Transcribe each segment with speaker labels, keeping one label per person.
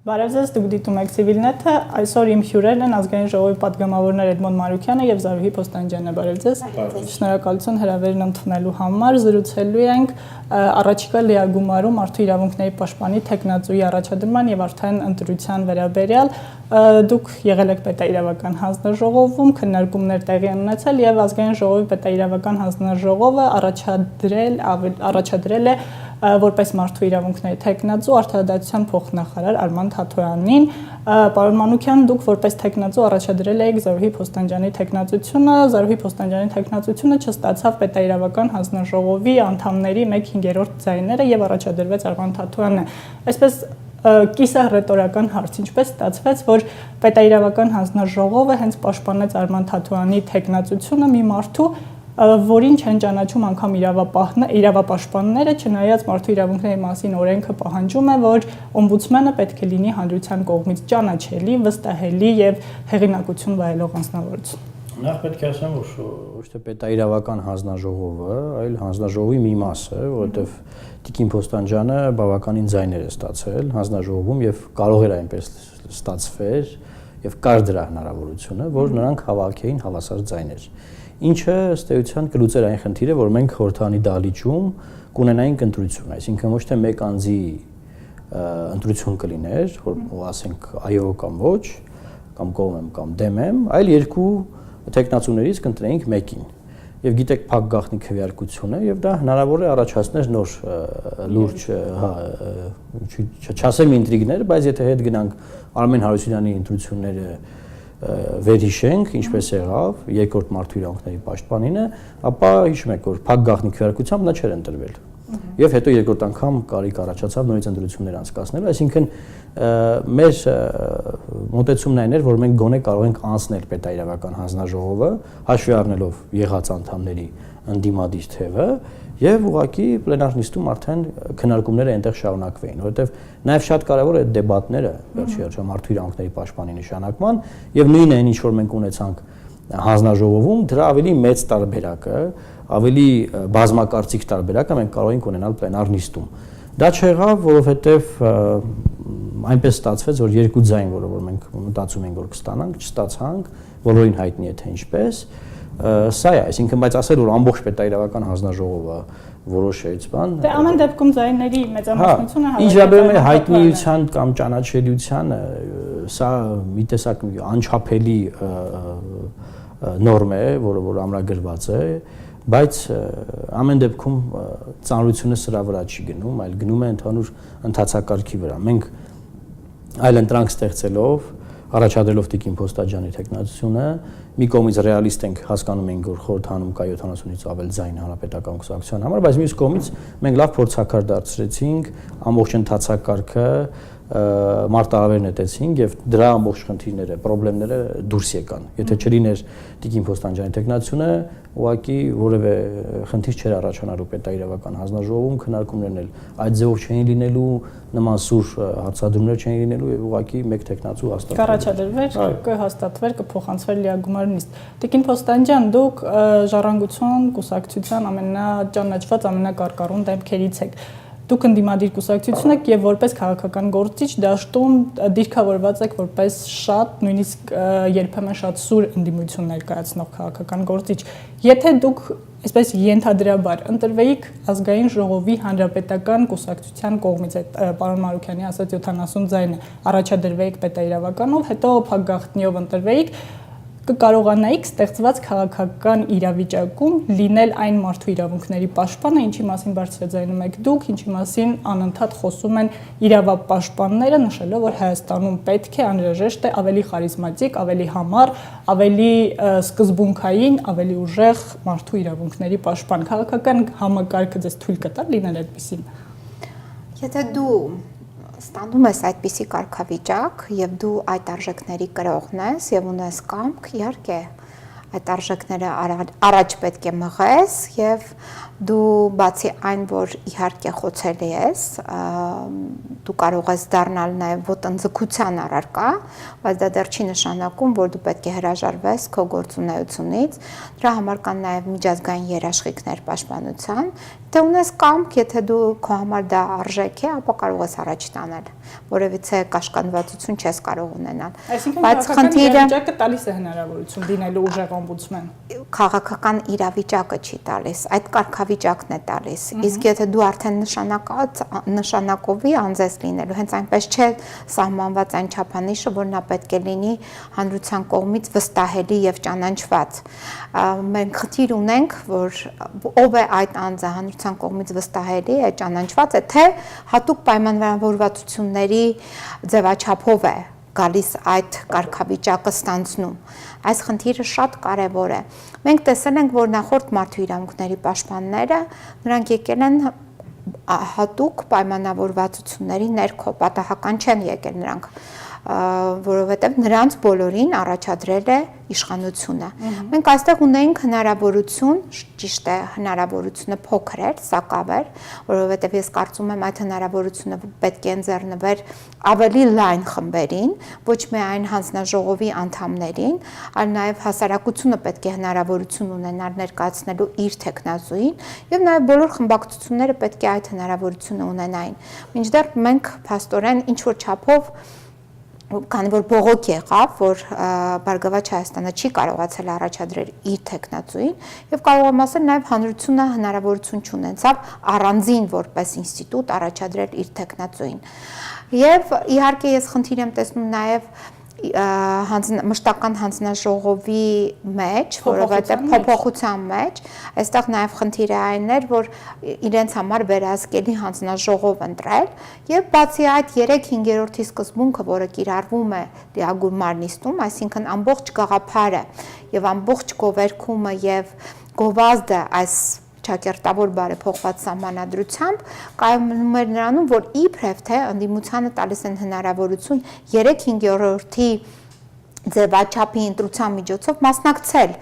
Speaker 1: Բարև ձեզ, դուք դիտում եք Civilnet-ը, այսօր իմ հյուրերն են ազգային ժողովի պատգամավորներ Էդմոն Մարուքյանը եւ Զարուհի Փոստանջյանը, բարև ձեզ։ Շնորհակալություն հրավերն ընդունելու համար, զրուցելու ենք առաջիկա լիագումարում մարդու իրավունքների պաշտպանի թեկնածուի առաջադրման եւ արդեն ընտրության վերաբերյալ դուք եղել եք պետաիրավական հանձնաժողովում, քննարկումներ տեղի ունեցել եւ ազգային ժողովի պետաիրավական հանձնաժողովը առաջադրել է որպես մարդու իրավունքների թեկնածու արդարադատության փոխնախարար Արման Թաթոյանին, պարոն Մանուկյան, դուք որպես թեկնածու առաջադրել եք Զարուհի Փոստանջյանի թեկնածությունը, Զարուհի Փոստանջյանի թեկնածությունը չստացավ պետաիրավական հանձնաժողովի անդամների 1/5 ձայները եւ առաջադրվեց Արման Թաթոյանը։ Այսպես կիսահ ռետորական հարց, ինչպես ստացվեց, որ պետաիրավական հանձնաժողովը հենց պաշտպանեց Արման Թաթոյանի թեկնածությունը մի մարդու, որին չեն ճանաչում անգամ իրավապաշտպանները, չնայած մարդու իրավունքների մասին օրենքը պահանջում է, որ օմբուդսմենը պետք է լինի հանրության կողմից ճանաչելի, վստահելի եւ հեղինակություն վայելող անձնավորություն։
Speaker 2: Նախ պետք է ասեմ, որ ոչ թե պետաիրավական հանձնաժողովը, այլ հանձնաժողովի մի մասը, որովհետեւ Տիկին Փոստանջյանը բավականին ձայներ է ստացել հանձնաժողովում եւ կարող էր այնպես ստացվել եւ կար դրա հնարավորությունը, որ նրանք հավաքեին հավասար ձայներ։ Ինչը ըստ էության կլուծեր այն խնդիրը, որ մենք խորհրդանի դահլիճում կունենայինք ընտրություն, այսինքն ոչ թե մեկ անձի ընտրություն կլիներ, որ ասենք այո կամ ոչ, կամ կողմ եմ կամ դեմ եմ, այլ երկու թեկնածուներից կընտրեինք մեկին։ Եվ գիտեք, փակ գաղտնի քվեարկություն է եւ դա հնարավոր է առաջացներ նոր լուրջ, չասեմ ինտրիգներ, բայց եթե հետ գնանք Արմեն Հարությունյանի ընտրությունները վերհիշենք, ինչպես եղավ երկրորդ մարդու իրավունքների պաշտպանինը, ապա հիշում եք, որ փակ գաղտնի քվեարկությամբ նա չէր ընտրվել։ Եվ հետո երկրորդ անգամ կարիք առաջացավ նորից ընտրություններ անցկացնելու, այսինքն մեր մոտեցումն այն էր, որ մենք գոնե կարող ենք անցնել պետաիրավական հանձնաժողովը, հաշվի առնելով եղած անդամների ընդդիմադիր թևը, եւ ուղղակի պլենար նիստում արդեն քննարկումները այնտեղ շարունակվեին, որովհետեւ նաեւ շատ կարեւոր է դեբատները վերջի հերթին մարդու իրավունքների պաշտպանի նշանակման եւ նույնը այն ինչ որ մենք ունեցանք հանձնաժողովում, դրա ավելի մեծ տարբերակը, ավելի բազմակարծիք տարբերակը մենք կարող ենք ունենալ պլենար նիստում։ Դա չեղավ, որովհետեւ այնպես ստացվեց, որ երկու ձայն, որը մենք մտածում ենք, որ կստանանք, չստացանք, բոլորին հայտնի է թե ինչպես։ Սա է, այսինքն բայց ասել որ ամբողջ պետաիրավական հանձնաժողովը որոշեց բան։
Speaker 1: Դե ամեն դեպքում ձայների մեծամասնությունը
Speaker 2: ինչ վերաբերում է հայտնիության կամ ճանաչելիությանը, սա մի տեսակ անչափելի նորմ է, որը ամրագրված է, բայց ամեն դեպքում ծանրությունը սրա վրա չի գնում, այլ գնում է ընդհանուր ընթացակարգի վրա։ Մենք այլ ընտրանք ստեղծելով առաջադրելով Տիկին Փոստանջյանի թեկնածությունը, մի կողմից ռեալիստ ենք, հասկանում ենք, որ խորհրդանում կա 70-ից ավել ձայն հանրապետական կուսակցության համար, բայց մյուս կողմից մենք լավ փորձակար դարձրեցինք, ամբողջ ընթացակարգը մարտահրավեր նետեցինք եւ դրա ամբողջ խնդիրները, խնդիրները դուրս եկան։ Եթե չլիներ Տիկին Փոստանջյանի թեկնածությունը, ուղղակի որևէ խնդիր չէր առաջանալու պետաիրավական հանձնաժողովում, քննարկումներն էլ այդ ձևով չէին լինելու, նման սուր հարցադրումներ չէին լինելու եւ ուղղակի մեկ թեկնածու հաստատվեր։
Speaker 1: Կառաջադրվեր, կհաստատվեր, կփոխանցվեր լիագումար նիստ։ Տիկին Փոստանջյան, դուք ժառանգություն կուսակցության ամենաճանաչված, ամենակարկառուն դեմքերից եք։ Դուք ընդդիմադիր կուսակցություն եք եւ որպես քաղաքական գործիչ դաշտում դիրքավորված եք որպես շատ, նույնիսկ երբեմն շատ սուր ընդդիմություն ներկայացնող քաղաքական գործիչ։ Եթե դուք այսպես ենթադրաբար ընտրվեիք ազգային ժողովի հանրապետական կուսակցության կողմից, այդ պարոն Մարուքյանի ասած 70 ձայնը առաջադրվեիք պետաիրավականով, հետո փակ գաղտնիով ընտրվեիք, կկարողանայիք ստեղծված քաղաքական իրավիճակում լինել այն մարդու իրավունքների պաշտպանը, ինչի մասին բարձրաձայնում եք դուք, ինչի մասին անընդհատ խոսում են իրավապաշտպանները, նշելով, որ Հայաստանում պետք է անհրաժեշտ է ավելի խարիզմատիկ, ավելի համառ, ավելի սկզբունքային, ավելի ուժեղ մարդու իրավունքների պաշտպան։ Քաղաքական համակարգը ձեզ թույլ կտա լինել այդպիսին։
Speaker 3: Եթե դու ստանում ես այդպիսի կարգավիճակ եւ դու այդ արժեքների կրողն ես եւ ունես կամք, իհարկե այդ արժեքները առաջ պետք է մղես եւ դու բացի այն որ իհարկե խոցելի ես դու կարող ես դառնալ նաեւ ոտնձգության առարկա բայց դա դեռ չի նշանակում որ դու պետք է հրաժարվես քո գործունեությունից դրա համար կան նաեւ միջազգային երաշխիքներ պաշտպանության դե ունես կամք եթե դու քո համար դա արժեք է ապա կարող ես առաջ տանել որևիցե կաշկանդվածություն չես կարող ունենալ
Speaker 1: բայց խնդիրը տալիս է հնարավորություն դինելու ուժեղ օմբուդսմեն
Speaker 3: քաղաքական իրավիճակը չի տալիս այդ կարգավիճակն է տալիս իսկ եթե դու արդեն նշանակովի անձես լինելու հենց այնպես չէ սահմանված այն չափանիշը որ նա պետք է լինի հանրության կողմից վստահելի եւ ճանաչված մենք խնդիր ունենք որ ով է այդ անձը հանրության կողմից վստահելի է ճանաչված է թե հատուկ պայմանավորվածությունների ձևաչափով է գալիս այդ կարգավիճակը ստանձնում այս խնդիրը շատ կարևոր է մենք տեսել ենք որ նախորդ մարդու իրավունքների պաշտպանները նրանք եկել են հատուկ պայմանավորվածությունների ներքո պատահական չեն եկել նրանք որովհետև նրանց բոլորին առաջադրել է իշխանությունը։ Մենք այստեղ ունեինք հնարավորություն, ճիշտ է, հնարավորությունը փոքր էր, սակավ էր, որովհետև ես կարծում եմ այդ հնարավորությունը պետք է ընձեռնվեր ավելի լայն խմբերին, ոչ միայն հանձնաժողովի անդամներին, այլ նաև հասարակությունը պետք է հնարավորություն ունենար ներկայացնելու իր թեկնածուին, եւ նաև բոլոր խմբակցությունները պետք է այդ հնարավորությունը ունենային։ Մինչդեռ մենք փաստորեն ինչ որ չափով քանի որ բողոք եղավ, որ Բարգավաճ Հայաստանը չի կարողացել առաջադրել իր թեկնածուին եւ կարող եմ ասել նաեւ հանրությունը հնարավորություն չունեցավ առանձին որպես ինստիտուտ առաջադրել իր թեկնածուին։ Եվ իհարկե ես խնդիր եմ տեսնում նաեւ մշտական հանձնաժողովի մեջ, որովհետև փոփոխության մեջ, այստեղ նաև խնդիրը այն էր, որ իրենց համար վերահսկելի հանձնաժողով ընտրել, եւ բացի այդ 3/5-րդի սկզբունքը, որը կիրառվում է լիագումար նիստում, այսինքն ամբողջ գաղափարը եւ ամբողջ գովերքումը եւ գովազդը այս ճակերտավոր բարեփոխված սահմանադրությամբ կայանում էր նրանում, որ իբրև թե ընդդիմությանը տալիս են հնարավորություն 3/5-րդի ձևաչափի ընտրության միջոցով մասնակցել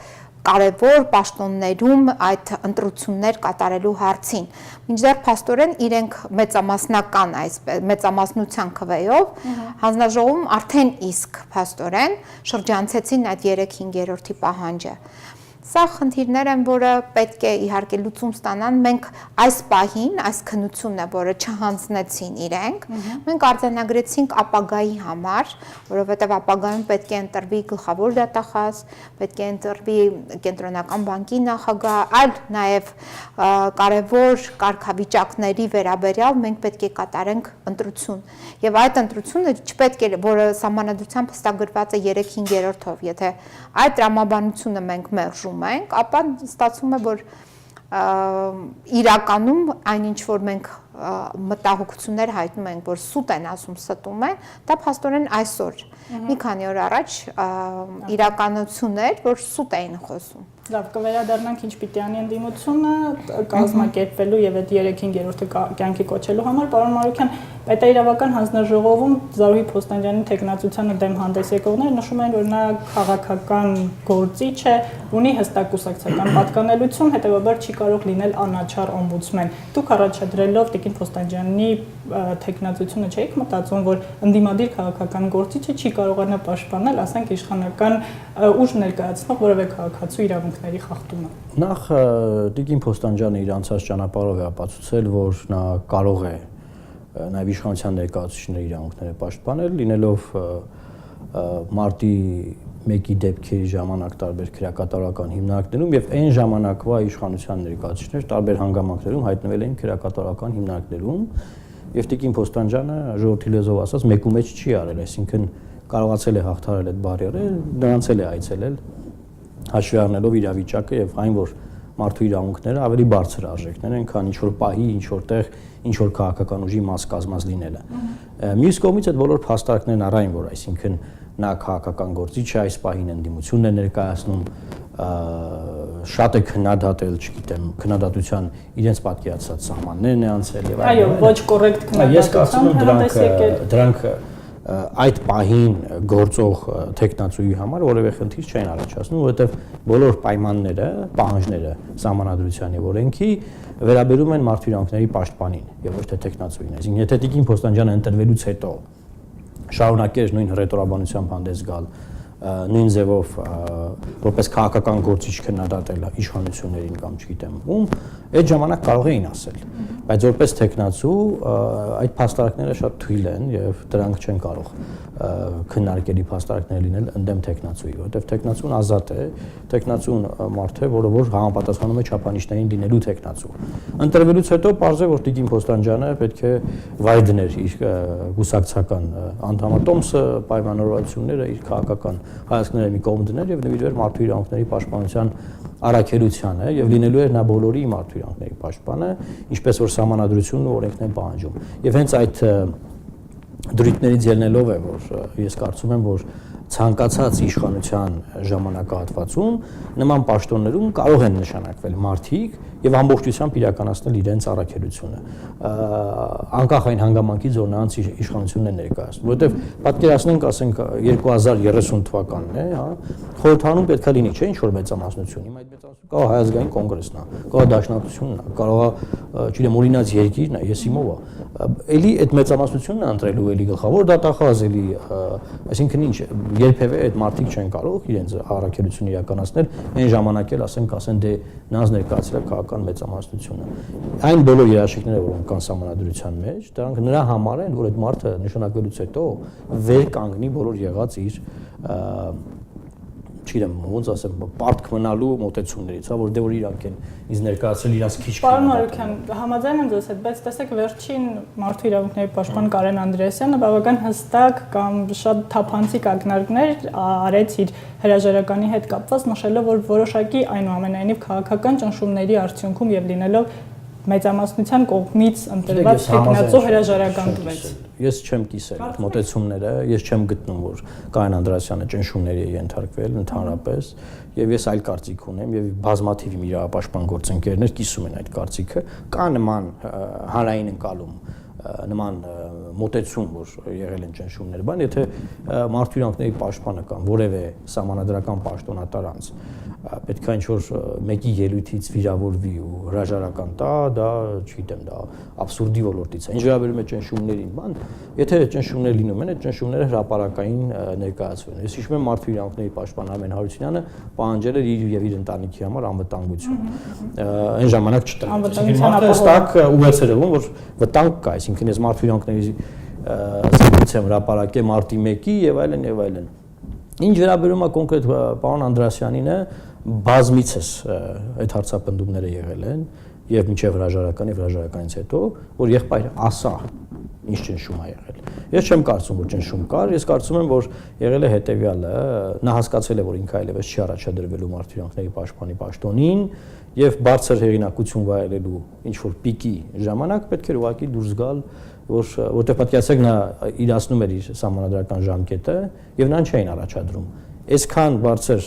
Speaker 3: կարևոր պաշտոններում այդ ընտրություններ կատարելու հարցին։ Մինչդեռ փաստորեն իրենք մեծամասնական մեծամասնության քվեով հանձնաժողովում արդեն իսկ փաստորեն շրջանցեցին այդ 3/5-րդի պահանջը։ Սա խնդիրներ են, որը պետք է իհարկե լուծում ստանան, մենք այս պահին, այս քննությունն է, որը չհանձնեցին իրենք, մենք արձանագրեցինք ապագայի համար, որովհետև ապագայում պետք է ընտրվի գլխավոր դատախազ, պետք է ընտրվի կենտրոնական բանկի նախագահ, այլ նաև կարևոր կարգավիճակների վերաբերյալ մենք պետք է կատարենք ընտրություն։ Եվ այդ ընտրությունը չպետք է, որը սահմանադրությամբ հստակագրված է 3/5-ով, եթե այդ տրամաբանությունը մենք մերժում ենք, ապա ստացվում է, որ իրականում այնինչ որ մենք մտահոգություններ հայտնում ենք, որ սուտ են ասում, ստում են, դա փաստորեն այսօր մի քանի օր առաջ իրականություն էր, որ սուտ էին խոսում։
Speaker 1: Լավ, կվերադառնանք ինչ պիտի անի ընդդիմությունը կազմակերպվելու եւ այդ 3/5-րդը կյանքի կոչելու համար, պարոն Մարուքյան, պետաիրավական հանձնաժողովում Զարուհի Փոստանջյանի թեկնածությանը դեմ հանդես եկողները նշում են, որ նա քաղաքական գործիչ է, ունի հստակ կուսակցական պատկանելություն, հետեւաբար չի կարող լինել անաչառ օմբուդսմեն։ Դուք առաջադրելով Տիկին Փոստանջյանի թեկնածությունը չէիք մտածում, որ ընդդիմադիր քաղաքական գործիչը չի կարողանա պաշտպանել, ասենք իշխանական ուժ ներկայացնող որևէ քաղաքացու իրավունքների խախտումը։
Speaker 2: Նախ Տիկին Փոստանջյանը իր անցած ճանապարհով է ապացուցել, որ նա կարող է նաև իշխանության ներկայացուցիչների իրավունքները պաշտպանել, լինելով մարտի 1-ի դեպքերի ժամանակ տարբեր քրեակատարական հիմնարկներում եւ այն ժամանակվա իշխանության ներկայացուցիչներ տարբեր հանգամանքներում հայտնվել էին քրեակատարական հիմնարկներում եւ Տիկին Փոստանջյանը ժողովրդի լեզվով ասած մեկու մեջ չի արել, այսինքն կարողացել է հաղթահարել այդ բարիերը, նրանց էլ է այցելել հաշվի առնելով իրավիճակը եւ այն, որ մարդու իրավունքները ավելի բարձր արժեքներ են, քան ինչ որ պահի, ինչ որտեղ, ինչ որ քաղաքական ուժի մաս կազմած լինելը։ Մյուս կողմից այդ բոլոր փաստարկներն առայն, որ այսինքն նա քաղաքական գործիչ է, այս պահին ընդդիմությունն է ներկայացնում, շատ է քննադատել, չգիտեմ, քննադատության իրենց պատկերացած սահմաններն է անցել եւ
Speaker 1: այո, ոչ կոռեկտ քննադատություն
Speaker 2: ես կարծում եմ դրանք այդ պահին գործող տեխնացուի համար որևէ խնդիր չեն առաջացնում, որովհետև բոլոր պայմանները, պահանջները սահմանադրության եւ օրենքի վերաբերում են մարդու իրավունքների պաշտպանին եւ ոչ թե տեխնացուին։ Այսինքն, եթե Տիկին Փոստանջյանը ընտրվելուց հետո շարունակեր նույն հռետորաբանությամբ հանդես գալ, նույն ձևով որպես քաղաքական գործիչ քննադատել իշխանություններին կամ չգիտեմ ում, այդ ժամանակ կարող էին ասել, բայց որպես տեխնացու այդ փաստարկները շատ թույլ են եւ դրանք չեն կարող քննարկելի փաստարկներ լինել ընդդեմ տեխնացուի, որովհետեւ տեխնացուն ազատ է, տեխնացուն մարդ է, որը որ համապատասխանում է չափանիշներին լինելու տեխնացու։ Ընտրվելուց հետո պարզ է, որ Տիկին Փոստանջյանը պետք է վայր դներ իր գուսակցական անդամատոմսը, պայմանավորվածությունները, իր քաղաքական հայացքները մի կողմ դներ եւ նվիրվեր մարդու իրավունքների պաշտպանության առաքելությանը եւ լինելու էր նա բոլորի մարդու իրավունքների պաշտպանը, ինչպես որ սահմանադրությունն ու օրենքն են պահանջում։ Եվ հենց այդ դրույթներից ելնելով է, որ ես կարծում եմ, որ ցանկացած իշխանության ժամանակահատվածում նման պաշտոններում կարող են նշանակվել մարդիկ եւ ամբողջությամբ իրականացնել իրենց առաքելությունը անկախ այն հանգամանքից որ նրանց իշխանությունն է ներկայացնում, որովհետեւ պատկերացնենք, ասենք 2030 թվականն է, հա, խորհրդարանում պետքա լինի, չէ՞, ինչ որ մեծամասնություն։ Հիմա այդ մեծամասնությունը կարող է հայազգային կոնգրեսն է, կարող է դաշնակցությունն է, կարող է, չգիտեմ, օրինաց երկիրն է, եսիմով է։ Էլի այդ մեծամասնությունն է ընտրելու էլի գլխավոր դատախազ, էլի, այսինքն ինչ, երբևէ այդ մարդիկ չեն կարող իրենց առաքելությունը իրականացնել, այն ժամանակ էլ ասեն դե նրանց ներկայացրել է քաղաքական մեծամասնությունը։ Այն բոլոր երաշխիքները, որոնք կան սահմանադրության մեջ, դրանք նրա համար են, որ այդ մարդը նշանակվելուց հետո վեր կանգնի բոլոր եղած իր չգիտեմ, ոնց ասեմ, պարտք մնալու մոտեցումներից, հա, որ դե որ իրանք են ինձ ներկայացրել իրաց քիչ։
Speaker 1: Պարոն Մարուկյան, համաձայն եմ ձեզ հետ, բայց տեսեք, վերջին մարդու իրավունքների պաշտպան Կարեն Անդրեասյանը բավական հստակ կամ շատ թափանցիկ ակնարկներ արեց իր հրաժարականի հետ կապված, նշելով, որ որոշակի այնուամենայնիվ քաղաքական ճնշումների արդյունքում եւ լինելով մեծամասնության կողմից ընտրված տեխնացու հրաժարական տվեց։
Speaker 2: Ես չեմ կիսել այդ մոտեցումները, ես չեմ գտնում, որ Կարեն Անդրեասյանը ճնշումների է ենթարկվել ընդհանրապես, եւ ես այլ կարծիք ունեմ եւ բազմաթիվ իրավապաշտպան գործընկերներ կիսում են այդ կարծիքը, կա նման հանրային ընկալում, նման մոտեցում, որ եղել են ճնշումներ, բան, եթե մարդու իրավունքների պաշտպանը կամ որևէ սահմանադրական պաշտոնատար անձ պետք է ինչ-որ մեկի ելույթից վիրավորվի ու հրաժարական տա, դա, չգիտեմ, դա աբսուրդի ոլորտից է։ Ինչ վերաբերում է ճնշումներին, բան, եթե ճնշումներ լինում են, այդ ճնշումները հրապարակային ներկայացվում են։ Ես հիշում եմ մարդու իրավունքների պաշտպան Արմեն Հարությունյանը պահանջել էր իր եւ իր ընտանիքի համար անվտանգություն։ Այն ժամանակ չտրեց։ Մարդը հստակ ուղերձ էր ելում, որ վտանգ կա, այսինքն ես մարդու իրավունքների զեկույց եմ հրապարակել մարտի 1-ի եւ այլն եւ այլն։ Ինչ վերաբերում է կոնկրետ պարոն Անդրեասյանին, բազմիցս այդ հարցապնդումները եղել են եւ մինչեւ հրաժարական եւ հրաժարականից հետո, որ եղբայրը ասա ինչ ճնշում է եղել։ Ես չեմ կարծում, որ ճնշում կար, ես կարծում եմ, որ եղել է հետեւյալը, նա հասկացել է, որ ինքը այլևս չի առաջադրվելու մարդու իրավունքների պաշտպանի պաշտոնին եւ բարձր հեղինակություն վայելելու ինչ որ պիկի ժամանակ պետք էր ուղղակի դուրս գալ, որտեղ պատկերացրեք նա իրացնում էր իր սահմանադրական ժամկետը եւ նրան չէին առաջադրում։ Այսքան բարձր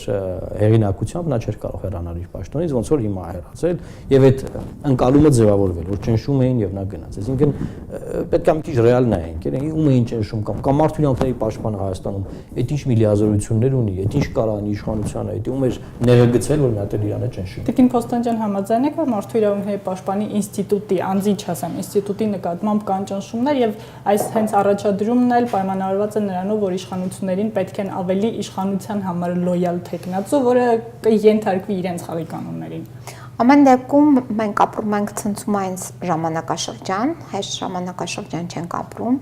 Speaker 2: հեղինակությամբ նա չէր կարող հեռանալ իր պաշտոնից, ոնց որ հիմա հեռացել եւ այդ ընկալումը ձևավորվել, որ ճնշում էին եւ նա գնաց։ Այսինքն պետք է մի քիչ ռեալ նայենք, ում էին ճնշում կամ մարդու իրավունքների պաշտպանը Հայաստանում, այդ ինչ միլիազորություններ ունի, այդ ինչ կարան իշխանությանը, այդ ում էր ներգծել, որ մի հատ էլ իրանը ճնշի։
Speaker 1: Տիկին Փոստանջյան, համաձայն եք, որ մարդու իրավունքների պաշտպանի ինստիտուտի, անձի չասեմ, ինստիտուտի նկատմամբ կան ճնշումներ եւ այս հենց առաջադրումն էլ պայմանավորված է նրանով, որ իշխանություններին պետք են ավելի իշխանության համար լոյալ տեխնացու, որը կենթարկվի իրենց խաղի կանոններին։
Speaker 3: Ամեն դեպքում մենք ապրում ենք ցնցումային ժամանակաշրջան, հեշտ ժամանակաշրջան չենք ապրում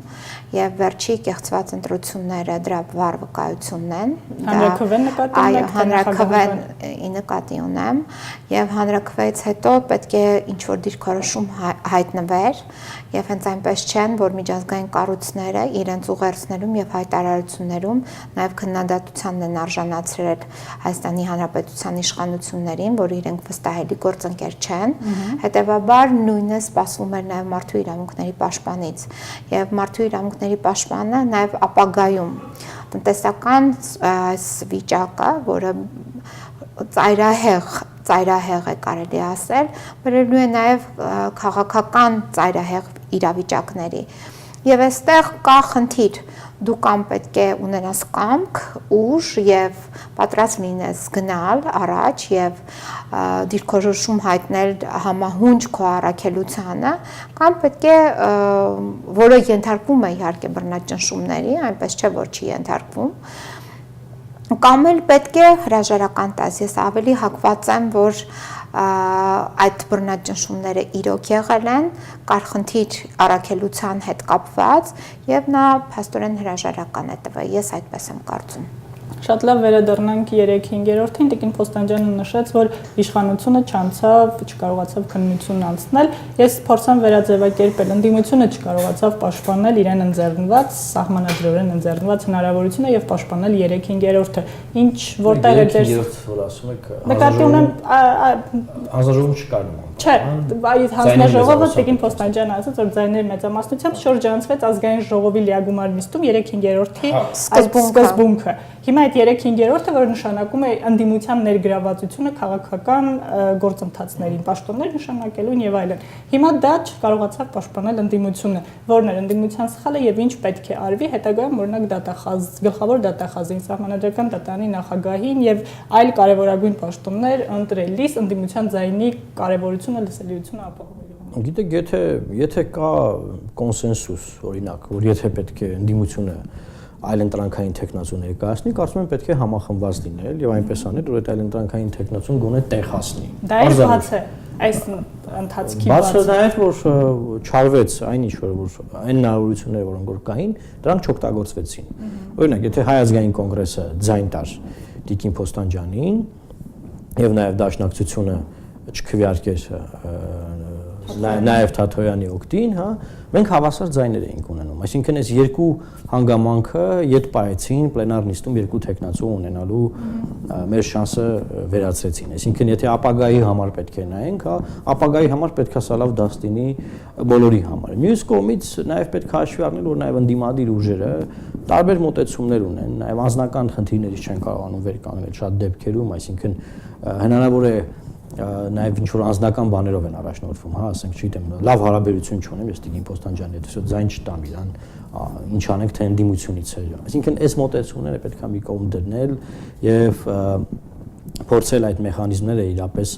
Speaker 3: եւ վերջի կեղծված ընտրությունները դրա վառ վկայությունն են։
Speaker 1: Հանրաքվեն նկատի ունեք,
Speaker 3: այո, հանրաքվեն նկատի ունեմ եւ հանրաքվեից հետո պետք է ինչ որ դիրքորոշում հայտնվեր եւ հենց այնպես չեն, որ միջազգային կառույցները իրենց ուղերձներում եւ հայտարարություններում նաեւ քննադատությանն են արժանացրել Հայաստանի Հանրապետության իշխանություններին, որ իրենք վստահելի գործընկեր չեն, հետեւաբար նույնը սպասվում էր նաեւ մարդու իրավունքների պաշտպանից եւ մարդու իրավունքների պաշտպանը նաեւ ապագայում տնտեսական այս վիճակը, որը ծայրահեղ է կարելի ասել, բերելու է նաեւ քաղաքական ծայրահեղ իրավիճակների Եվ այստեղ կա խնդիր, դու կամ պետք է ունենաս կամք, ուժ եւ պատրաստ լինես գնալ առաջ եւ դիրքորոշում հայտնել համահունչ քո առաքելությանը, կամ պետք է որը ենթարկվում է իհարկե բռնաճնշումների, այնպես չէ որ չի ենթարկվում, կամ էլ պետք է հրաժարական տաս։ Ես ավելի հակված եմ, որ այդ բռնաճնշումները իրոք եղել են, կար խնդիր առաքելության հետ կապված եւ նա փաստորեն հրաժարական է տվել։ Ես այդպես եմ կարծում։
Speaker 1: Շատ լավ վերադառնանք 3-5-րդին, Տիկին Փոստանջյանը նշեց, որ իշխանությունը չանցավ, չկարողացավ քննություն անցնել։ Ես փորձեմ վերաձևակերպել, ընդդիմությունը չկարողացավ պաշտպանել իրեն ընձեռնված, սահմանադրորեն ընձեռնված հնարավորությունը եւ պաշտպանել 3-5-րդը։ Ինչ որտեղ է դեր
Speaker 2: որ ասում եք
Speaker 1: նկատի ունեմ
Speaker 2: հանձնաժողով չկար նման։
Speaker 1: Չէ, այդ հանձնաժողովը Տիկին Փոստանջյանը ասաց, որ ձայների մեծամասնությամբ շրջանցվեց ազգային ժողովի լիագումար նիստում 3-5-րդի սկզբունքը։ Հիմա այդ 3-5-րդը, որը նշանակում է ընդդիմության ներգրավվածությունը քաղաքական գործընթացներին, պաշտոններ նշանակելուն եւ այլն։ Հիմա դա չկարողացավ պաշտպանել ընդդիմությունը, որն էր ընդդիմության սխալը եւ ինչ պետք է արվի, հետագայում օրինակ դատախազ, գլխավոր դատախազին, սահմանադրական դատարանի նախագահին եւ այլ կարեւորագույն պաշտոններ ընտրելիս ընդդիմության ձայնի կարեւորությունը, լսելիությունը ապահովելու։
Speaker 2: Գիտեք, եթե կա կոնսենսուս, օրինակ, որ եթե պետք է ընդդիմությունը այլ ընտրանքային տեխնացու ներկայացնի, կարծում եմ պետք է համախմբված լինել եւ այնպես անել, որ այդ այլ ընտրանքային տեխնացուն գոնե տեղ հասնի։
Speaker 1: Դա է բաց է այս ընթացքի
Speaker 2: բացը նաեւ որ չարվեց այնինչ որ այն հնարավորությունները, որոնք որ կային, դրանք չօգտագործվեցին։ Օրինակ, եթե Հայ ազգային կոնգրեսը ձայն տար Տիկին Փոստանջյանին եւ նաեւ դաշնակցությունը չքվեարկեր նաեւ Թաթոյանի օգտին, հա, մենք հավասար ձայներ էինք ունենում։ Այսինքն այս երկու հանգամանքը յետ պայեցին պլենար նիստում երկու տեխնացու ունենալու մեր շանսը վերացրեցին։ Այսինքն եթե ապագայի համար պետք է նայենք, հա, ապագայի համար պետք է սա լավ դաստ լինի բոլորի համար։ Մյուս կողմից նաեւ պետք է հաշվի առնել, որ նաեւ ընդդիմադիր ուժերը տարբեր մոտեցումներ ունեն, նաեւ անձնական խնդիրներից չեն կարողանում վեր կանգնել շատ դեպքերում, այսինքն հնարավոր է նաև ինչ որ անձնական բաներով են առաջնորդվում, հա, ասենք, չգիտեմ, լավ հարաբերություն չունեմ, ես Տիկին Փոստանջյանի հետ, այսօր ձայն չտամ իրան, ինչ անենք, թե ընդդիմությունից է։ Այսինքն այս մոտեցումները պետք է մի կողմ դնել եւ փորձել այդ մեխանիզմները իրապես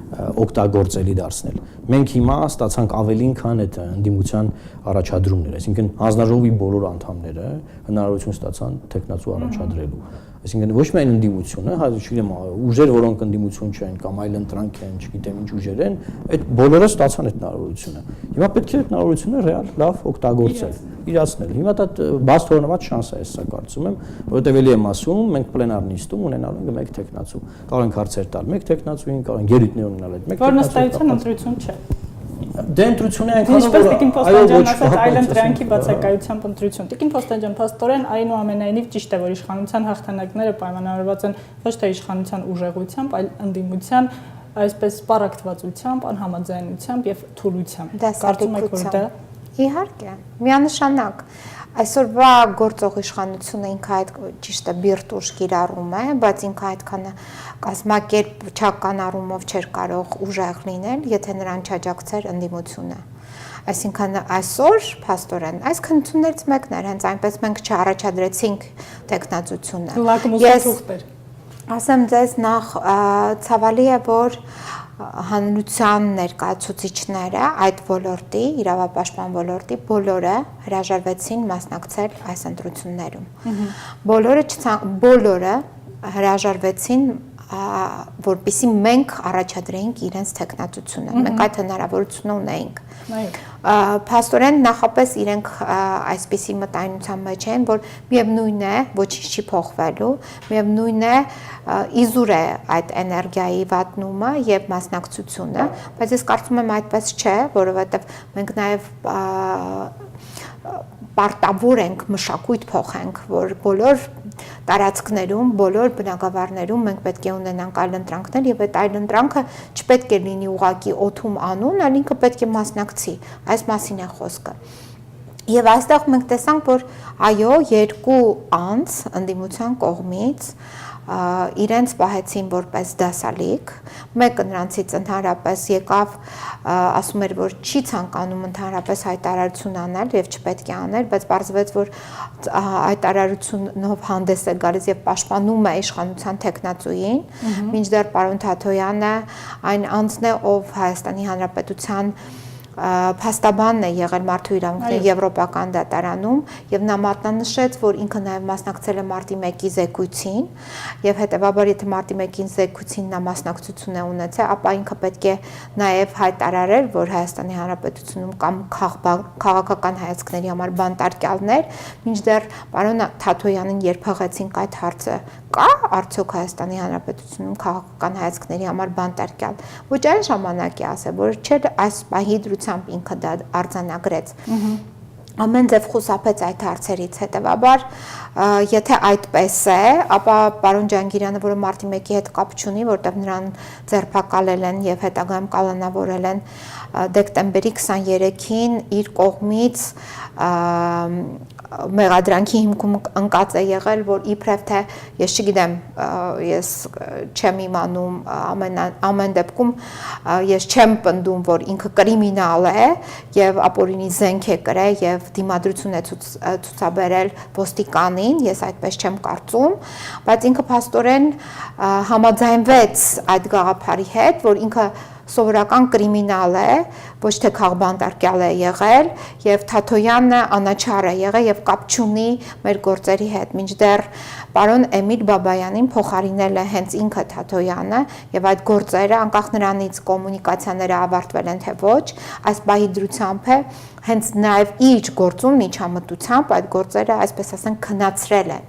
Speaker 2: օգտագործելի դարձնել։ Մենք հիմա ստացանք ավելին, քան այդ ընդդիմության առաջադրումները, այսինքն հանձնաժողովի բոլոր անդամները հնարավորություն ստացան տեխնացու առաջադրելու։ Այսինքն ոչ միայն ընդդիմությունը, հա, չգիտեմ, ուժեր, որոնք ընդդիմություն չեն կամ այլ ընտրանք են, չգիտեմ ինչ ուժեր են, այդ բոլորը ստացան այդ հնարավորությունը։ Հիմա պետք է այդ հնարավորությունը ռեալ լավ օգտագործել, իրացնել։ Հիմա դա բաց թողնված շանս է, սա կարծում եմ, որովհետև էլի եմ ասում, մենք պլենար նիստում ունենալու ենք մեկ տեխնացու։ Կարող ենք հարցեր տալ մեկ տեխնացուին, կարող ենք ելույթներ ունենալ այդ մեկ
Speaker 1: տեխնացուին։ Որն ըստ էության ընտրություն չէ։
Speaker 2: Դե ընտրությունը այնքան
Speaker 1: ինչպես Տիկին Փոստանջյանն ասաց, այլ ընտրանքի բացակայությամբ ընտրություն։ Տիկին Փոստանջյան, փաստորեն այնուամենայնիվ ճիշտ է, որ իշխանության հաղթանակները պայմանավորված են ոչ թե իշխանության ուժեղությամբ, այլ ընդդիմության այսպես սպառակտվածությամբ, անհամաձայնությամբ եւ թուլությամբ։ Կարծում եք, որ դա
Speaker 3: իհարկե միանշանակ այսօրվա գործող իշխանությունը ինքը այդ ճիշտ է բիրտ ուժ կիրառում է, բայց ինքը այդքան կազմակերպչական առումով չէր կարող ուժեղ լինել, եթե նրան չաջակցեր ընդդիմությունը։ Այսինքն այսօր փաստորեն այս քննություններից մեկն էր, հենց այնպես մենք չառաջադրեցինք տեխնացությունը։ Ես ասեմ ձեզ նախ ցավալի է, որ հանրության ներկայացուցիչները այդ ոլորտի, իրավապաշտպան ոլորտի բոլորը հրաժարվեցին մասնակցել այս ընտրություններում։ Բոլորը հրաժարվեցին, որպեսզի մենք առաջադրեինք իրենց տեխնացությունը։ Մենք այդ հնարավորությունը ունեինք։ Փաստորեն նախապես իրենք այսպիսի մտայնության մեջ են, որ միևնույն է, ոչինչ չի փոխվելու, միևնույն է իզուր է այդ էներգիայի վատնումը եւ մասնակցությունը, բայց ես կարծում եմ այդպես չէ, որովհետեւ մենք նաեւ պարտավոր ենք մշակույթ փոխենք, որ բոլոր տարածքներում, բոլոր բնակավարներում մենք պետք է ունենանք այլ ընտրանքներ եւ այդ այլ ընտրանքը չպետք է լինի ուղակի օթում անուն, այլ ինքը պետք է մասնակցի։ Այս մասին է խոսքը։ Եվ այստեղ մենք տեսանք, որ այո, երկու անձ ընդդիմության կողմից իրենց պահեցին որպես դասալիկ, մեկը նրանցից ընդհանրապես եկավ, ասում էր, որ չի ցանկանում ընդհանրապես հայտարարություն անել եւ չպետք է անել, բայց պարզվեց, որ հայտարարությունով հանդես է գալիս եւ պաշտպանում է իշխանության տեխնացուին, մինչդեռ պարոն Թաթոյանը այն անձն է, ով Հայաստանի Հանրապետության փաստաբանն է եղել մարդու իրավունքների եվրոպական դատարանում եւ նա մատնանշեց, որ ինքը նաեւ մասնակցել է մարտի 1-ի զեկույցին եւ հետեւաբար եթե մարտի 1-ի զեկույցին նա մասնակցություն է ունեցել, ապա ինքը պետք է նաեւ հայտարարել, որ Հայաստանի Հանրապետությունում կամ քաղաքական հայացքների համար բանտարկյալներ, մինչդեռ պարոն Թաթոյանին երբ հղեցինք այդ հարցը, կա արդյոք Հայաստանի Հանրապետությունում քաղաքական հայացքների համար բանտարկյալ, ոչ այն ժամանակ է ասել, որ չէ այս պահի դրությամբ ինքը դա արձանագրեց։ Ամեն ձև խուսափեց այդ հարցերից, հետևաբար, եթե այդպես է, ապա պարոն Ջանգիրյանը, որը մարտի 1-ի հետ կապ չունի, որտեղ նրան ձերբակալել են եւ հետագայում կալանավորել են դեկտեմբերի 23-ին իր կողմից մեղադրանքի հիմքում ընկած է եղել, որ իբրև թե ես չգիտեմ, ես չեմ իմանում ամեն դեպքում ես չեմ պնդում, որ ինքը կրիմինալ է եւ ապօրինի զենք է կրել եւ դիմադրություն է ցուցաբերել ոստիկանին, ես այդպես չեմ կարծում, բայց ինքը փաստորեն համաձայնվեց այդ գաղափարի հետ, որ ինքը սովորական կրիմինալ է, ոչ թե քաղբանտարկյալ է եղել եւ Թաթոյանը անաչառ է եղել եւ կապ չունի մեր գործերի հետ, մինչդեռ պարոն Էմիլ Բաբայանին փոխարինել է հենց ինքը Թաթոյանը եւ այդ գործերը անկախ նրանից կոմունիկացիաները ավարտվել են թե ոչ, այս բահի դրությամբ է հենց նաեւ իր գործում միջամտությամբ այդ գործերը, այսպես ասենք, քննացրել են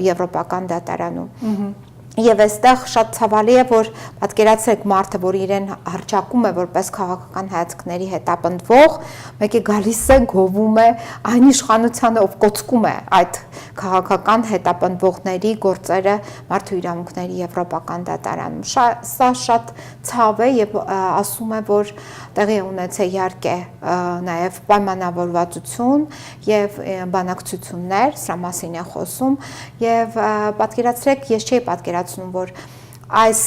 Speaker 3: եվրոպական դատարանում։ Եվ այստեղ շատ ցավալի է, որ պատկերացրեք մարդը, որ իրեն հռչակում է որպես քաղաքական հայացքների հետապնդվող, մեկ է գալիս է, գովում է այն իշխանությանը, ով կոծկում է այդ քաղաքական հետապնդվողների գործերը մարդու իրավունքների եվրոպական դատարանում։ Սա շատ ցավ է եւ ասում է, որ տեղի է ունեցել իհարկե նաեւ պայմանավորվածություն եւ բանակցություններ, սրա մասին է խոսում եւ պատկերացրեք, ես չէի պատկերացնում, որ այս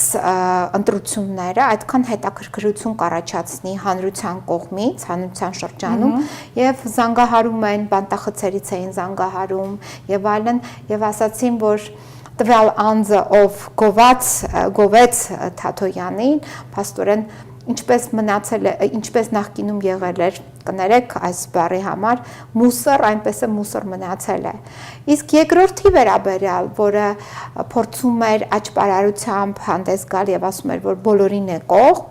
Speaker 3: ընտրությունները այդքան հետաքրքրություն կառաջացնի հանրության կողմից, հանրության շրջանում եւ զանգահարում են, բանտախցերից էին զանգահարում եւ այլն եւ ասացին, որ տվյալ անձը, ով գովեց Թաթոյանին, փաստորեն ինչպես մնացել է, ինչպես նախկինում եղել էր, կներեք այս բառի համար, մուսր, այնպես է մուսր մնացել է։ Իսկ երկրորդի վերաբերյալ, որը փորձում էր աճպարարությամբ հանդես գալ եւ ասում էր, որ բոլորին է կողմ,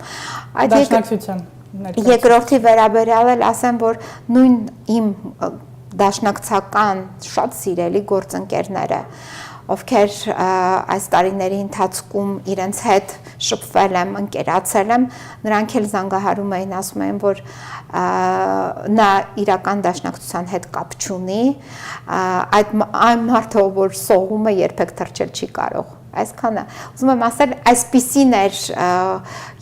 Speaker 3: այդ երկրորդի վերաբերյալ էլ ասեմ, որ նույն իմ դաշնակցական շատ սիրելի գործընկերները, ովքեր այս տարիների ընթացքում իրենց հետ շփվել եմ, ընկերացել եմ, նրանք էլ զանգահարում էին, ասում էին, որ նա իրական դաշնակցության հետ կապ չունի, այն մարդը, որ սողում է, երբեք թռչել չի կարող։ Այսքանը, ուզում եմ ասել, այսպիսին էր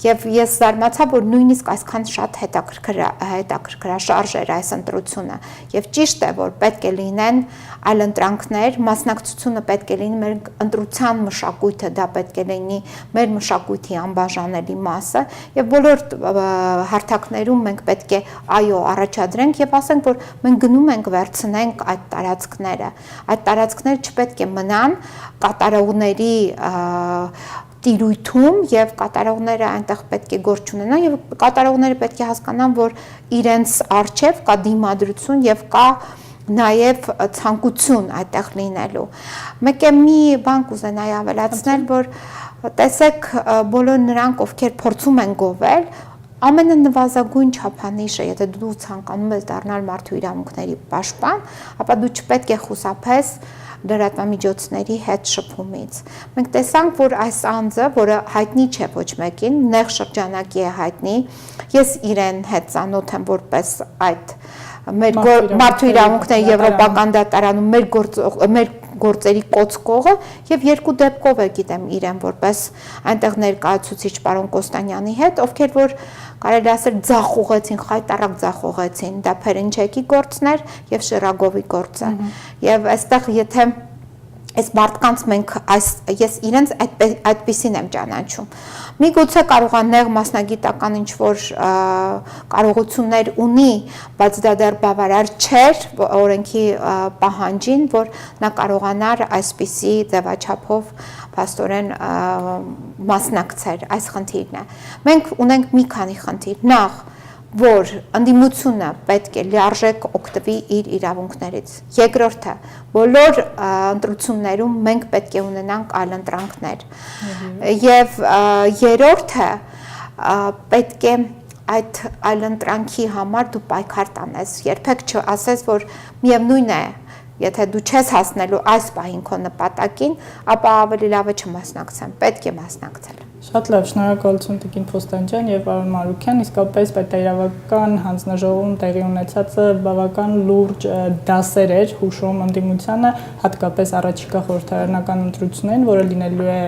Speaker 3: եւ ես զարմացա, որ նույնիսկ այսքան շատ հետաքրքրաշարժ էր այս ընտրությունը եւ ճիշտ է, որ պետք է լինեն այլ ընտրանքներ, մասնակցությունը պետք է լինի մեր ընտրության մշակույթը, դա պետք է լինի մեր մշակույթի անբաժանելի մասը եւ բոլոր հարթակներում մենք պետք է այո առաջադրենք եւ ասենք, որ մենք գնում ենք վերցնենք այդ տարածքները չպետք է մնան կատարողների տիրույթում եւ կատարողները այնտեղ պետք է գործ ունենան եւ կատարողները պետք է հասկանան, որ իրենց արժեվ կա դիմադրություն եւ կա նաեւ ցանկություն այդտեղ լինելու։ Մեկ է մի բան կուզենայի ավելացնել, որ տեսեք բոլոր նրանք, ովքեր փորձում են գովել, ամենանվազագույն չափանիշը, եթե դու ցանկանում ես դառնալ մարդու իրավունքների պաշտպան, ապա դու չպետք է խուսափես լրատվամիջոցների հետ շփումից։ Մենք տեսանք, որ այս անձը, որը հայտնի չէ ոչ մեկին, նեղ շրջանակի է հայտնի, ես իրեն հետ ծանոթ եմ որպես այդ մեր մարդու իրավունքների եվրոպական դատարանում մեր գործերի կոծկողը եւ երկու դեպքով է գիտեմ իրեն որպես այնտեղ ներկայացուցիչ պարոն Կոստանյանի հետ, ովքեր որ կարելի ասել ձախողեցին, խայտարակ ձախողեցին, դա Փերենչեկի գործն էր եւ Շիրագովի գործը։ Եվ այստեղ եթե Այս մարդկանց մենք ես իրենց այդպեսին եմ ճանաչում։ Միգուցե կարող է նեղ մասնագիտական ինչ-որ կարողություններ ունի, բայց դա դեռ բավարար չէր օրենքի պահանջին, որ նա կարողանար այսպիսի ձևաչափով փաստորեն մասնակցել այս խնդիրն է։ Մենք ունենք մի քանի խնդիր։ Նախ որ ընդդիմությունը պետք է լիարժեք օգտվի իր իրավունքներից։ Երկրորդը, բոլոր ընտրություններում մենք պետք է ունենանք այլընտրանքներ։ Եվ երրորդը, պետք է այդ այլընտրանքի համար դու պայքար տանես։ Երբեք չասես, որ միևնույն է, եթե դու չես հասնելու այս պահին քո նպատակին, ապա ավելի լավ է չմասնակցեմ, պետք է մասնակցել։
Speaker 1: Շատ լավ, շնորհակալություն Տիկին Փոստանջյան եւ պարոն Մարուքյան, իսկապես պետաիրավական հանձնաժողովում տեղի ունեցածը բավական լուրջ դասեր էր հուշում ընդդիմությանը, հատկապես առաջիկա խորհրդարանական ընտրություններին, որը լինելու է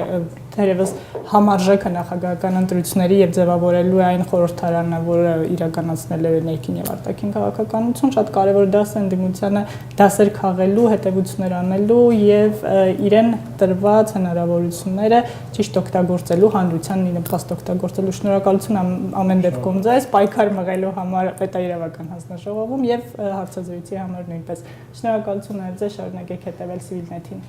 Speaker 1: թերևս համարժեքը նախագահական ընտրությունների եւ ձևավորելու է այն խորհրդարանը, որը իրականացնել է ներքին եւ արտաքին քաղաքականություն, շատ կարեւոր դաս է ընդդիմությանը դասեր քաղելու, հետեւություններ անելու եւ իրեն տրված հնարավորությունները ճիշտ օգտագործելու, հանրությանն ի նպաստ օգտագործելու։ Շնորհակալություն ամեն դեպքում ձեզ պայքար մղելու համար պետաիրավական հանձնաժողովում եւ հարցազրույցի համար նույնպես։ Շնորհակալություն ձեզ, շարունակեք հետեւել Civilnet-ին։